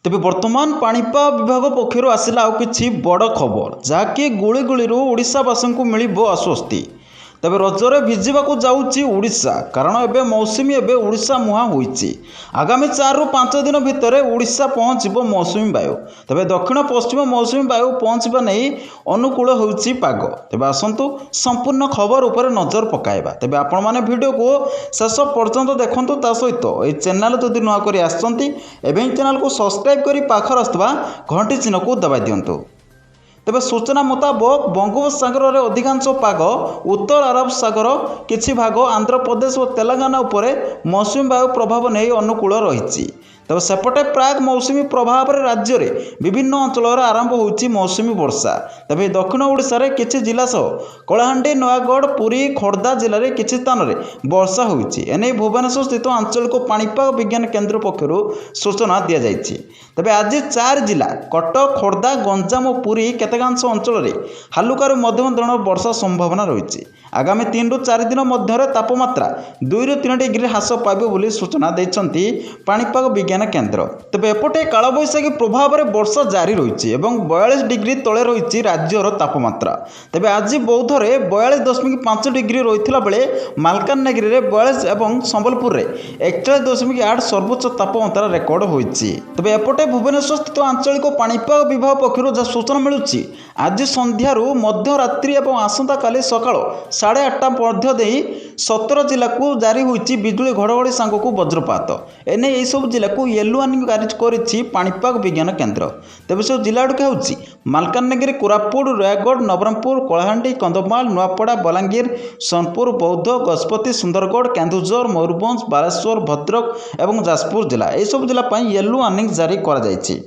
तेबे वर्तमान पाणीपाग विभाग पक्षर आसला आउ कि बड़ खबर जहाँकि गुड़गुड़ी ओडावासी को मिल आश्वस्ति। तेबे रजरे भिजिबाक जाऊँगी ओडिशा कारण एबे मौसुमी एबे ओडिशा मुहां होईची। आगामी 4 ରୁ 5 दिन भितर ओडिशा पहुँचब मौसुमी वायु। तेबे दक्षिण पश्चिम मौसुमी वायु पहुँचवा नहीं अनुकूल होईची पाग। तेबे आसंतु संपूर्ण खबर उपर नजर पकाइबा। तेबे आपण माने वीडियो को शेष पर्यंत देखंतु। ता सहित ए चैनल जदि नुआ करी आछंती एबे चैनल को सब्सक्राइब करी पाखर आस्तबा घंटी चिन्ह को दबाई दियंतु। तेबे सूचना मुताबक बंगोपसागर में अधिकांश पाग उत्तर अरब सागर किछि भाग आंध्र प्रदेश और तेलंगाना उपरे मौसुमी वायु प्रभाव नहीं अनुकूल रही। तेज सेपटे प्राग मौसुमी प्रभाव में राज्य में विभिन्न अंचल आरंभ होची मौसुमी वर्षा। तेज दक्षिण ओडिशा रे किछि जिला सह कलाहांडी नयागढ़ पुरी खोर्धा जिले में किछि स्थान में वर्षा होईची। एने भुवनेश्वर स्थित आंचलिक पाणीपाग विज्ञान केन्द्र पक्षर सूचना दि जाइछि। तेज आज 4 जिला कटक खोर्धा गंजाम और पुरी केतेकांश अंचल में हालुका मध्यम धरण वर्षा संभावना रही। आगामी 3 ରୁ 4 दिन मध्य तापमात्रा 2 ରୁ 3 डिग्री ह्रास पाइब बोली सूचना देइछंती पाणीपाग विज्ञान केन्द्र। तेबे एपटे कालबैशाखी प्रभाव में वर्षा जारी रही और 42 डिग्री तले रही राज्यर तापमात्रा। तेबे आज बौद्ध में 42.5 डिग्री रही बेले मालकानगिरी में 42 और संबलपुर में 41.8 सर्वोच्च तापमात्रा रेकर्ड होईची। तेबे एपटे भुवनेश्वर स्थित आंचलिक पाणीपाग विभाग पक्षर जहाँ सूचना मिलूची आज संध्यार मध्यरात्रि और आसंता काली सकाळ 8:30 मध्य दे 17 जिला को जारी होईची बिजुली घड़घड़ी सांग को वज्रपात। एने यह सब जिला को येलो वार्निंग जारी करिछि पाणीपाग विज्ञान केन्द्र। तेबे सब जिला गुड़िक होउछि मालकानगिरी कोरापुट रायगढ़ नवरंगपुर कलाहांडी कंधमाल नुआपड़ा बलांगीर सोनपुर बौद्ध गजपति सुंदरगढ़ केन्दुझर मयूरभंज बालेश्वर भद्रक और जाजपुर जिला। यह सब जिला येलो वार्निंग जारी करा जायछि।